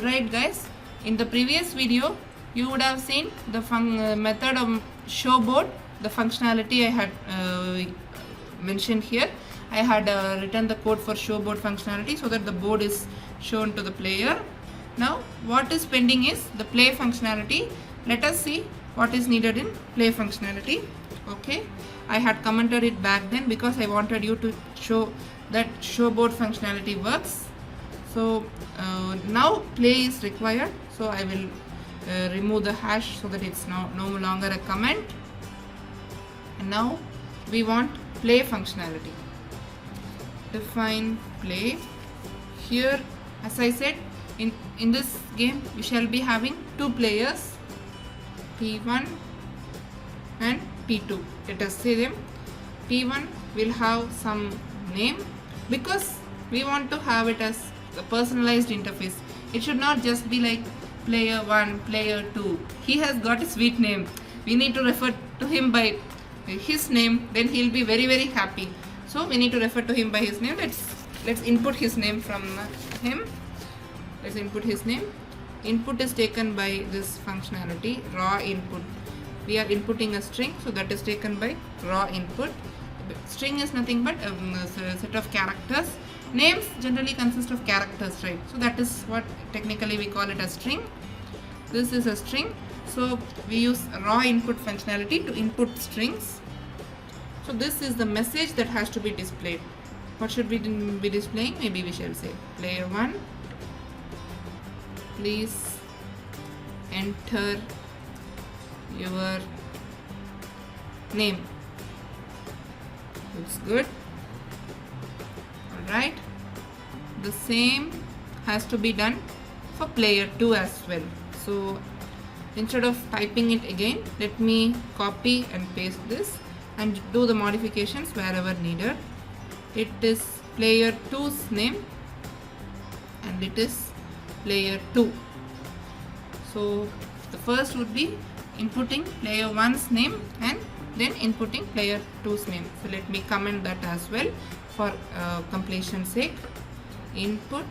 Alright guys, in the previous video you would have seen the method of showboard, the functionality I had mentioned here. I had written the code for showboard functionality so that the board is shown to the player. Now what is pending is the play functionality. Let us see what is needed in play functionality. Okay, I had commented it back then because I wanted you to show that showboard functionality works. So now play is required, so I will remove the hash so that it's no longer a comment. And now we want play functionality. Define play. Here, as I said, in this game we shall be having two players, P1 and P2. Let us say them. P1 will have some name because we want to have it as the personalized interface. It should not just be like player 1, player 2. He has got a sweet name. We need to refer to him by his name, then he'll be very happy. So we need to refer to him by his name. Let's input his name from him. Let's input his name. Input is taken by this functionality, raw input. We are inputting a string, so that is taken by raw input. String is nothing but a set of characters. Names generally consist of characters, right? So that is what technically we call it a string. This is a string. So we use raw input functionality to input strings. So this is the message that has to be displayed. What should we be displaying? Maybe we shall say player 1, please enter your name. Looks good. Alright. The same has to be done for player 2 as well. So instead of typing it again, let me copy and paste this and do the modifications wherever needed. It is player 2's name and it is player 2. So the first would be inputting player 1's name and then inputting player 2's name. So let me comment that as well for completion's sake. Input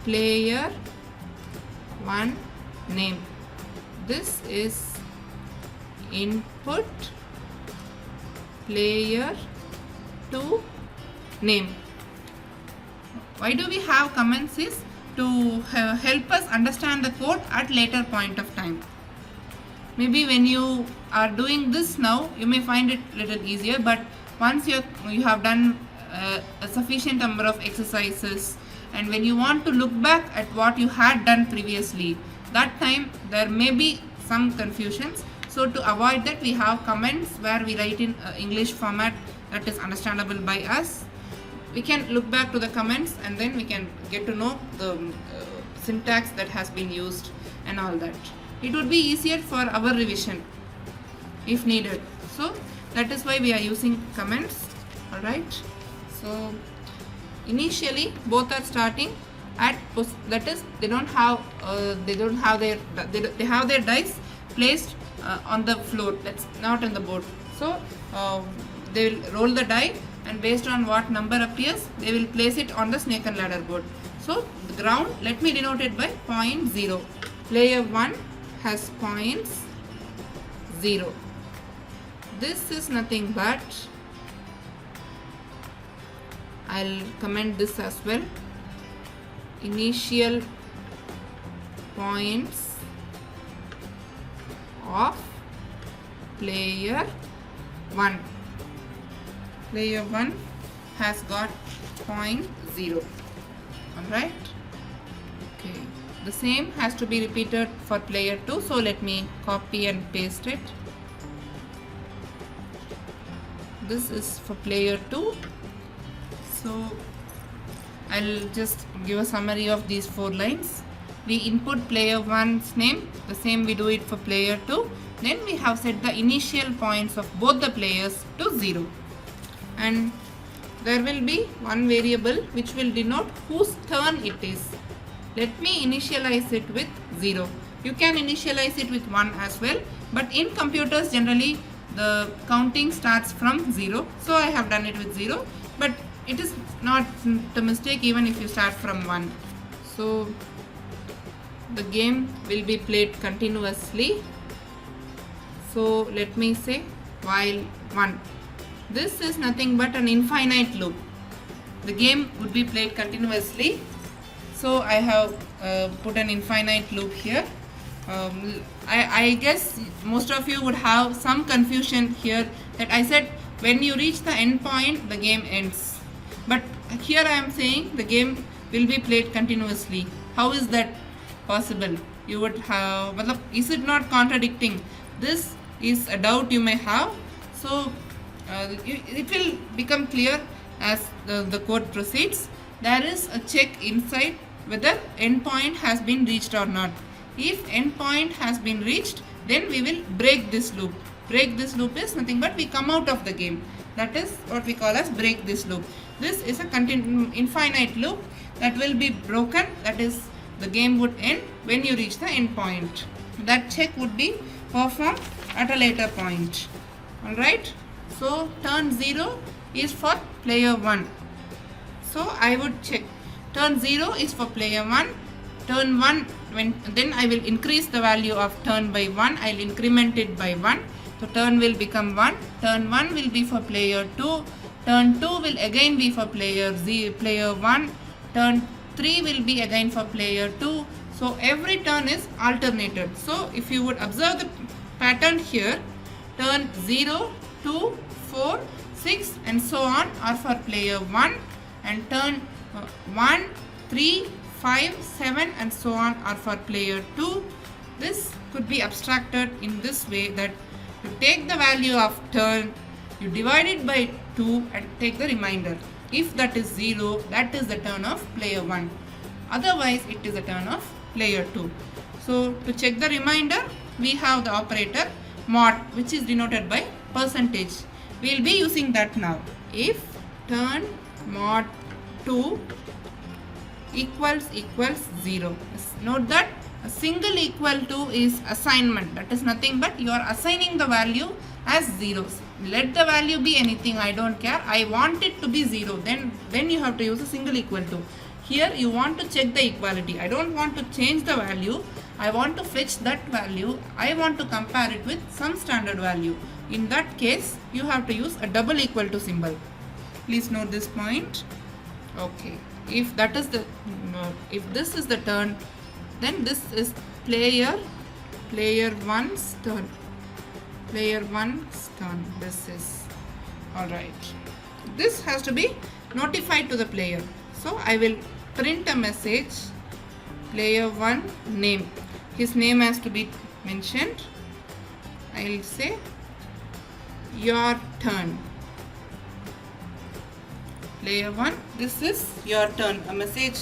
player 1 name. This is input player 2 name. Why do we have comments is to help us understand the code at later point of time. Maybe when you are doing this now, you may find it a little easier, but once you have done a sufficient number of exercises and when you want to look back at what you had done previously, that time there may be some confusions. So to avoid that, we have comments where we write in English format that is understandable by us. We can look back to the comments and then we can get to know the syntax that has been used and all that. It would be easier for our revision if needed. So that is why we are using comments. Alright. So initially both are starting at that is they have their dice placed on the floor. That's not on the board. So they will roll the die and based on what number appears, they will place it on the snake and ladder board. So the ground, let me denote it by 0.0. Player 1 has points 0. This is nothing but, I'll comment this as well, initial points of player 1. Player 1 has got 0.0. Alright. Okay. The same has to be repeated for player 2. So let me copy and paste it. This is for player 2. So I'll just give a summary of these 4 lines. We input player 1's name. The same we do it for player 2. Then we have set the initial points of both the players to 0. And there will be one variable which will denote whose turn it is. Let me initialize it with 0. You can initialize it with 1 as well, but in computers generally the counting starts from 0. So I have done it with 0, but it is not a mistake even if you start from 1. So the game will be played continuously. So let me say while 1. This is nothing but an infinite loop. The game would be played continuously. So I have put an infinite loop here. I guess most of you would have some confusion here that I said when you reach the end point the game ends. But here I am saying the game will be played continuously. How is that possible? You would have, is it not contradicting? This is a doubt you may have. So it will become clear as the code proceeds. There is a check inside whether endpoint has been reached or not. If endpoint has been reached, then we will break this loop. Break this loop is nothing but we come out of the game. That is what we call as break this loop. This is a infinite loop that will be broken. That is, the game would end when you reach the endpoint. That check would be performed at a later point. Alright. So turn 0 is for player 1. So I would check. Turn 0 is for player 1. Turn 1, then I will increase the value of turn by 1. I will increment it by 1. So turn will become 1. Turn 1 will be for player 2. Turn 2 will again be for player 1. Turn 3 will be again for player 2. So every turn is alternated. So if you would observe the pattern here, turn 0, 2, 4, 6 and so on are for player 1, and turn 1, 3, 5, 7 and so on are for player 2. This could be abstracted in this way, that you take the value of turn, you divide it by 2 and take the remainder. If that is 0, that is the turn of player 1. Otherwise, it is the turn of player 2. So to check the remainder, we have the operator mod, which is denoted by percentage. We will be using that now. If turn mod 2 equals 0. Note that a single equal to is assignment. That is nothing but you are assigning the value as zeros. Let the value be anything, I don't care. I want it to be 0. Then you have to use a single equal to. Here you want to check the equality. I don't want to change the value. I want to fetch that value. I want to compare it with some standard value. In that case, you have to use a double equal to symbol. Please note this point. Okay. If that is the if this is the turn, then this is player 1's turn. Player 1's turn. This is alright. This has to be notified to the player. So I will print a message. Player 1 name. His name has to be mentioned. I will say your turn. Player 1, this is your turn. A message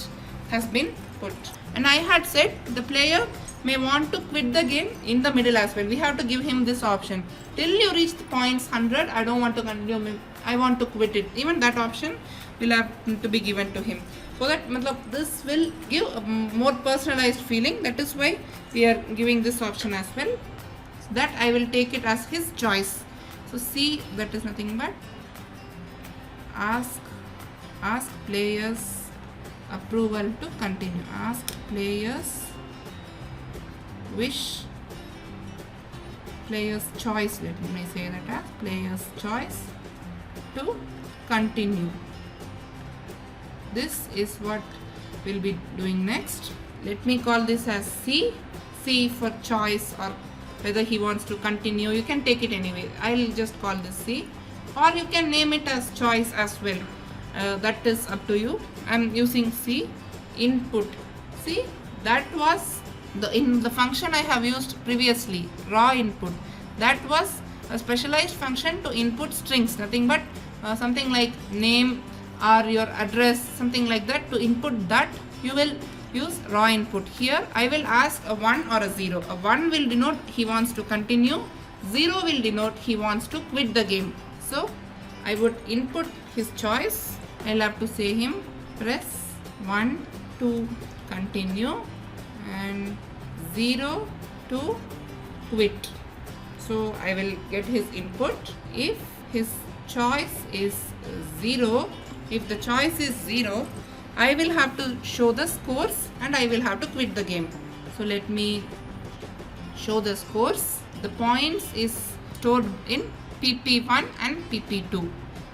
has been put. And I had said the player may want to quit the game in the middle as well. We have to give him this option. Till you reach the points 100, I don't want to continue. I want to quit it. Even that option will have to be given to him. So that this will give a more personalized feeling. That is why we are giving this option as well. So that I will take it as his choice. So C, that is nothing but ask players approval to continue. Ask players wish, players choice, let me say that as players choice to continue. This is what we'll be doing next. Let me call this as C for choice, or whether he wants to continue. You can take it anyway. I'll just call this C, or you can name it as choice as well. That is up to you. I'm using C. Input. See, that was in the function I have used previously, raw input. That was a specialized function to input strings, nothing but something like name or your address, something like that. To input that, you will use raw input. Here I will ask a 1 or a 0. A 1 will denote he wants to continue, 0 will denote he wants to quit the game. So I would input his choice. I'll have to say him press 1 to continue and 0 to quit. So I will get his input. If his choice is 0, if the choice is 0, I will have to show the scores and I will have to quit the game. So let me show the scores. The points is stored in PP1 and PP2.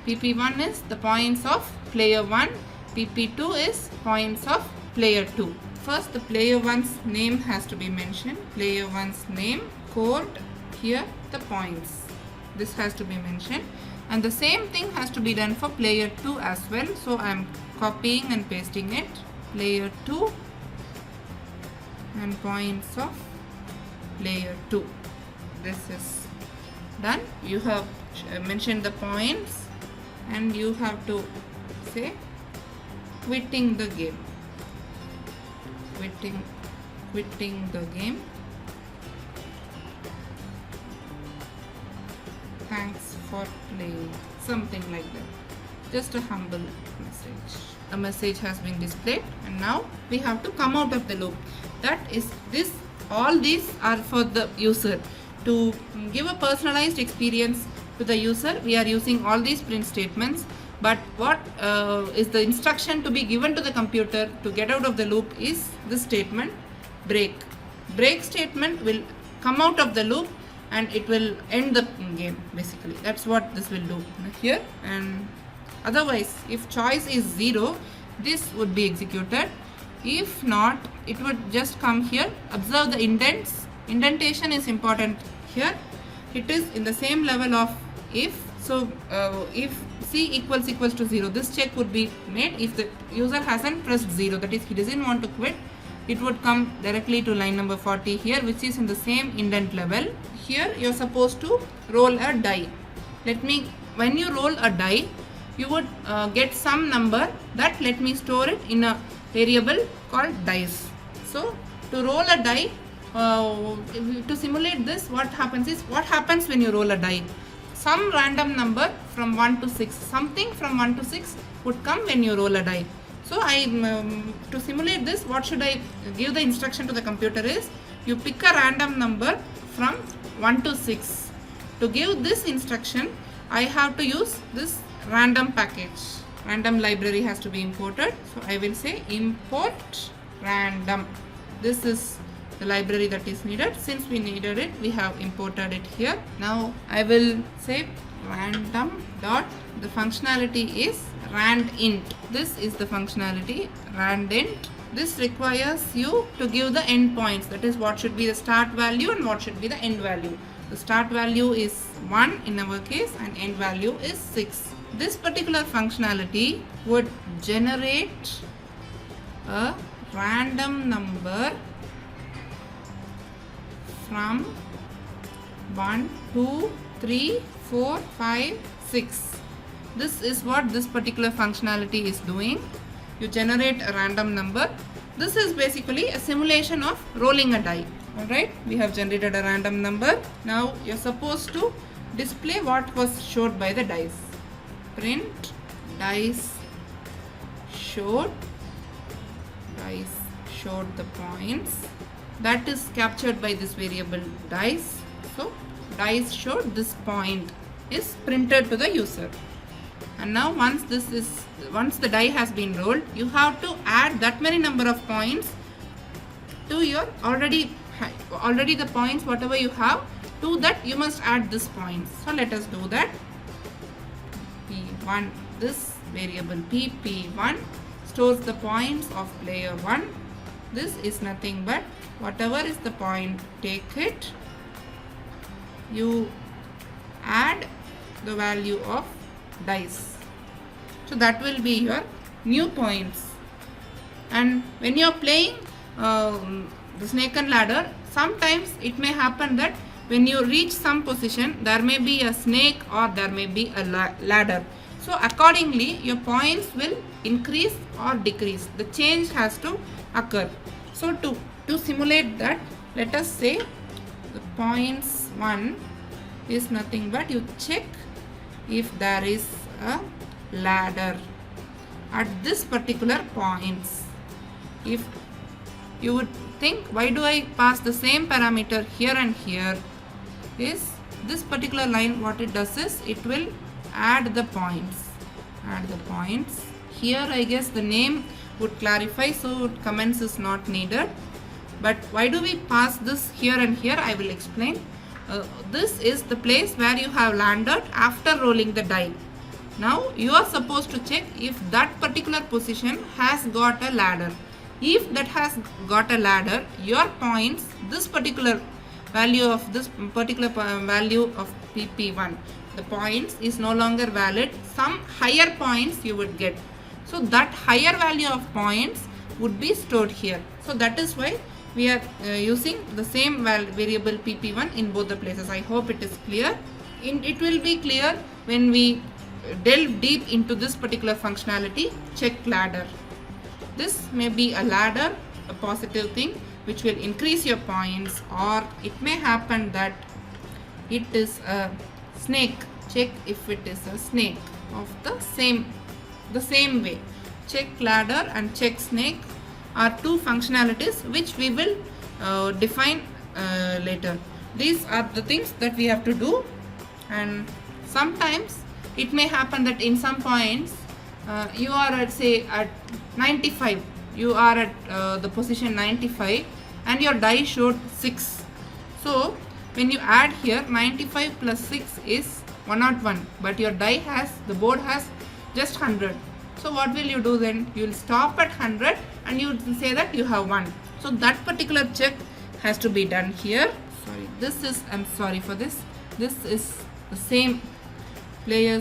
PP1 is the points of player 1, PP2 is points of player 2. First, the player 1's name has to be mentioned. Player 1's name, code, here the points. This has to be mentioned, and the same thing has to be done for player 2 as well. So I am copying and pasting it. Player 2 and points of player 2. This is done. You have mentioned the points and you have to say quitting the game. Quitting the game. Thanks for playing. Something like that. Just a humble message. A message has been displayed, and now we have to come out of the loop. That is this. All these are for the user. To give a personalized experience to the user, we are using all these print statements. But what is the instruction to be given to the computer to get out of the loop is this statement, break. Break statement will come out of the loop and it will end the game basically. That's what this will do here. And otherwise, if choice is 0, this would be executed. If not, it would just come here. Observe the indents. Indentation is important here. It is in the same level of if. So if C equals to 0, this check would be made. If the user hasn't pressed 0, that is he doesn't want to quit, it would come directly to line number 40 here, which is in the same indent level. Here you are supposed to roll a die. When you roll a die, you would get some number. That let me store it in a variable called dice. So to roll a die, to simulate this, what happens when you roll a die? Some random number from 1 to 6, something from 1 to 6 would come when you roll a die. So to simulate this, what should I give the instruction to the computer is, you pick a random number from 1 to 6. To give this instruction, I have to use this random package. Random library has to be imported. So I will say import random. This is the library that is needed. Since we needed it, we have imported it here. Now I will say random dot, the functionality is randint. This is the functionality randint. This requires you to give the endpoints, that is what should be the start value and what should be the end value. The start value is 1 in our case and end value is 6. This particular functionality would generate a random number from 1, 2, 3, 4, 5, 6. This is what this particular functionality is doing. You generate a random number. This is basically a simulation of rolling a die. Alright, we have generated a random number. Now you are supposed to display what was showed by the dice. Print dice showed the points. That is captured by this variable dice. So dice showed, this point is printed to the user. And now once the die has been rolled, you have to add that many number of points to your already the points whatever you have. To that you must add this points. So let us do that. P1, this variable PP1 stores the points of player 1. This is nothing but whatever is the point, take it, you add the value of dice. So that will be your new points. And when you are playing the snake and ladder, sometimes it may happen that when you reach some position, there may be a snake or there may be a ladder. So accordingly, your points will increase or decrease. The change has to occur. So to simulate that, let us say the points 1 is nothing but you check if there is a ladder at this particular points. If you would think, why do I pass the same parameter here and here, is this particular line, what it does is it will add the points. Here I guess the name would clarify, so comments is not needed. But why do we pass this here and here? I will explain. This is the place where you have landed after rolling the die. Now you are supposed to check if that particular position has got a ladder. If that has got a ladder, your points, this particular value of value of PP1, the points is no longer valid. Some higher points you would get. So that higher value of points would be stored here. So that is why we are using the same variable PP1 in both the places. I hope it is clear. It will be clear when we delve deep into this particular functionality, check ladder. This may be a ladder, a positive thing which will increase your points, or it may happen that it is a snake. Check if it is a snake of the same way. Check ladder and check snake are two functionalities which we will define later. These are the things that we have to do, and sometimes it may happen that in some points you are at, say, at 95, you are at the position 95 and your die showed 6. So when you add here, 95 plus 6 is 101, but your the board has just 100. So what will you do then? You will stop at 100 and you will say that you have won. So that particular check has to be done here. I'm sorry for this. This is the same player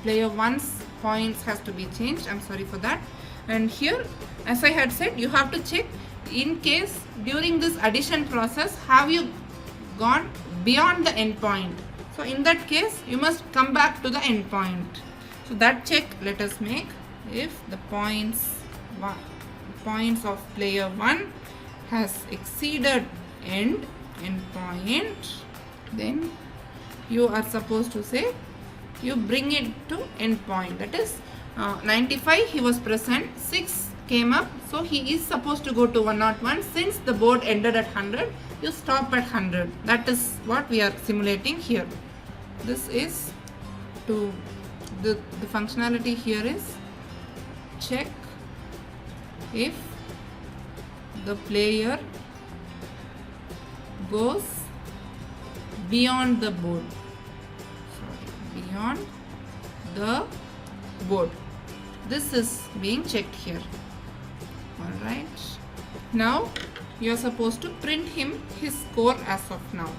1's points has to be changed. I'm sorry for that. And here, as I had said, you have to check in case during this addition process have you gone beyond the end point. So in that case, you must come back to the end point. So that check let us make. If the points of player 1 has exceeded end point, then you are supposed to say you bring it to end point. That is 95 he was present, 6 came up, so he is supposed to go to 101. Since the board ended at 100, you stop at 100. That is what we are simulating here. This is to the functionality here is check if the player goes beyond the board. Beyond the board. This is being checked here. Alright. Now you are supposed to print him his score as of now.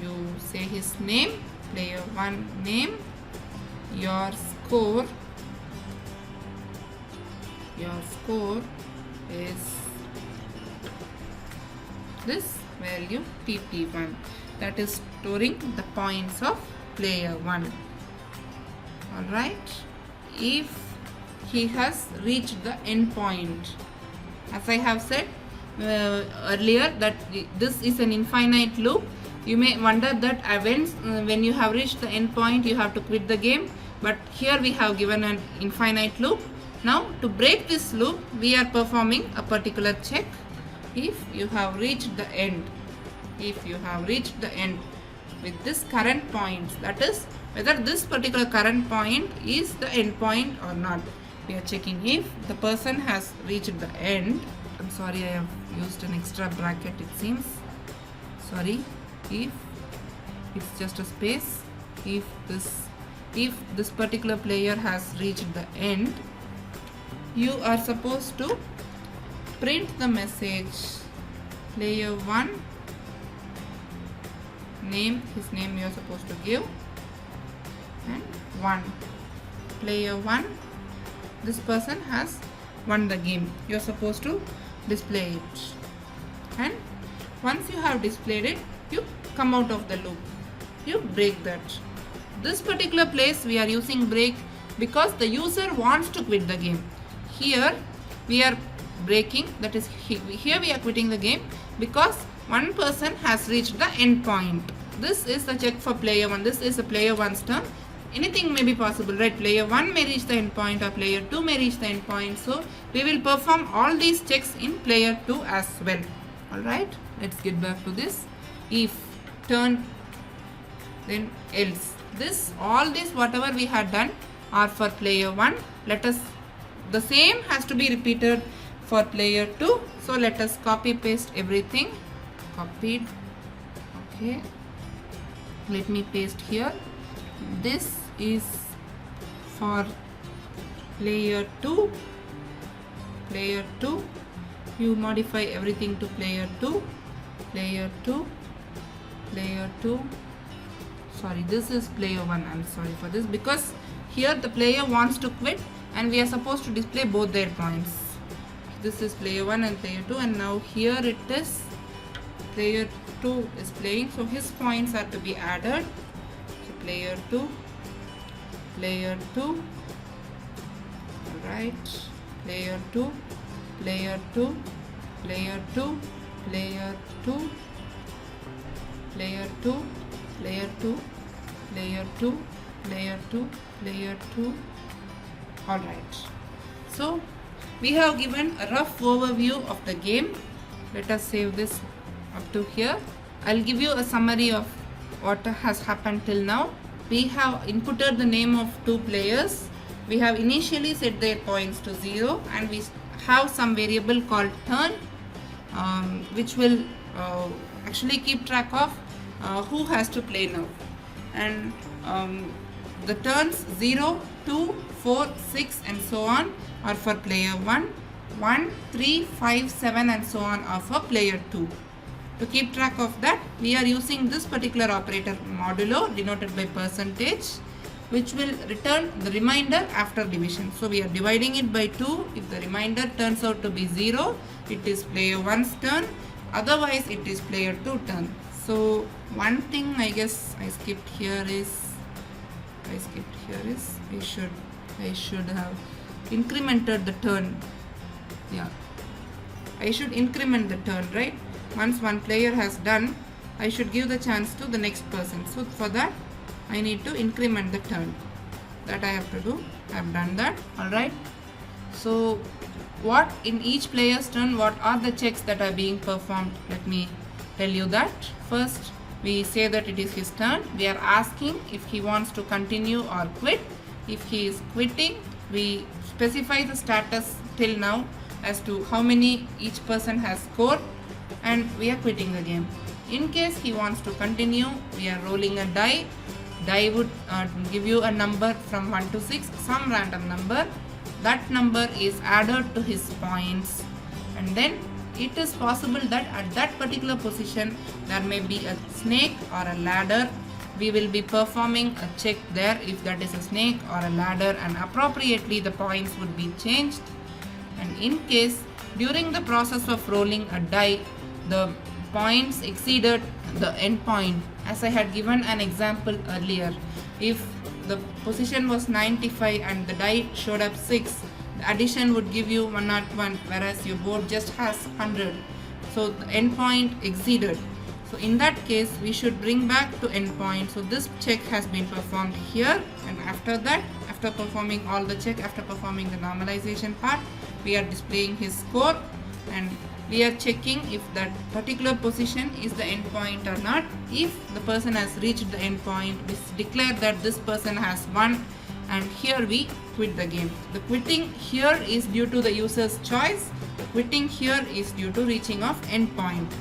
You say his name, player 1 name, your score is this value PP1, that is storing the points of player 1. Alright, if he has reached the end point, as I have said earlier that this is an infinite loop. You may wonder that when you have reached the end point you have to quit the game, but here we have given an infinite loop. Now to break this loop we are performing a particular check. If you have reached the end, with this current points, that is whether this particular current point is the end point or not. We are checking if the person has reached the end. I'm sorry, I have used an extra bracket, it seems. Sorry. If it's just a space, if this particular player has reached the end, you are supposed to print the message player 1 name, his name you are supposed to give, and 1 player 1, this person has won the game. You are supposed to display it, and once you have displayed it, you come out of the loop, you break that. This particular place we are using break because the user wants to quit the game. Here we are breaking, that is here we are quitting the game because one person has reached the end point. This is the check for player 1. This is a player 1's turn. Anything may be possible, right? Player 1 may reach the end point or player 2 may reach the end point. So we will perform all these checks in player 2 as well. Alright, let's get back to this. If turn, then else. All this whatever we had done are for player 1. The same has to be repeated for player 2. So let us copy paste everything. Copied. Okay, let me paste here. This is for player 2. Player 2, you modify everything to player 2. Player 2, player 2. Sorry, this is player 1. I'm sorry for this, because here the player wants to quit and we are supposed to display both their points. This is player 1 and player 2, and now here it is player 2 is playing, so his points are to be added. So player 2, player 2, alright, player 2, player 2, player 2, player 2, player 2, player 2, player 2, player 2, player 2. Alright, so we have given a rough overview of the game. Let us save this up to here. I'll give you a summary of what has happened till now. We have inputted the name of two players. We have initially set their points to 0, and we have some variable called turn, which will actually keep track of who has to play now. And the turns 0, 2, 4, 6 and so on are for player 1. 1, 3, 5, 7 and so on are for player 2. To keep track of that, we are using this particular operator modulo, denoted by percentage, which will return the remainder after division. So we are dividing it by 2. If the remainder turns out to be 0, it is player 1's turn. Otherwise, it is player 2 turn. So one thing I guess I skipped here is I should have incremented the turn. Yeah, I should increment the turn, right? Once one player has done, I should give the chance to the next person. So for that, I need to increment the turn. That I have to do. I have done that. Alright. So what in each player's turn, what are the checks that are being performed? Let me tell you that. First, we say that it is his turn. We are asking if he wants to continue or quit. If he is quitting, we specify the status till now as to how many each person has scored, and we are quitting the game. In case he wants to continue, we are rolling a die. Die would give you a number from 1 to 6, some random number. That number is added to his points, and then it is possible that at that particular position there may be a snake or a ladder. We will be performing a check there if that is a snake or a ladder, and appropriately the points would be changed. And in case during the process of rolling a die, the points exceeded the end point, as I had given an example earlier, if the position was 95 and the die showed up 6, the addition would give you 101, whereas your board just has 100. So the end point exceeded. So in that case, we should bring back to end point. So this check has been performed here, and after that, after performing all the check, after performing the normalization part, we are displaying his score, and we are checking if that particular position is the end point or not. If the person has reached the end point, we declare that this person has won, and here we quit the game. The quitting here is due to the user's choice. The quitting here is due to reaching of end point.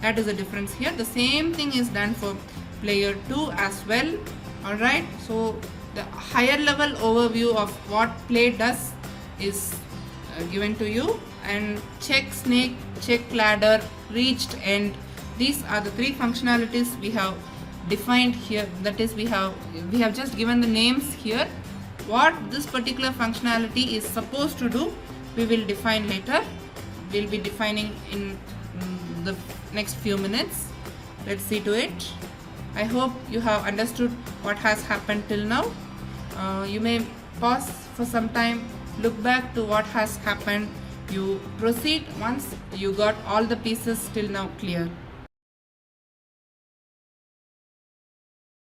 That is the difference here. The same thing is done for player 2 as well. Alright, so the higher level overview of what play does is given to you, and check snake, check ladder, reached end, these are the three functionalities we have defined here. That is, we have just given the names here. What this particular functionality is supposed to do, we will define later. We'll be defining in the next few minutes. Let's see to it. I hope you have understood what has happened till now. You may pause for some time, look back to what has happened. You proceed once you got all the pieces till now clear.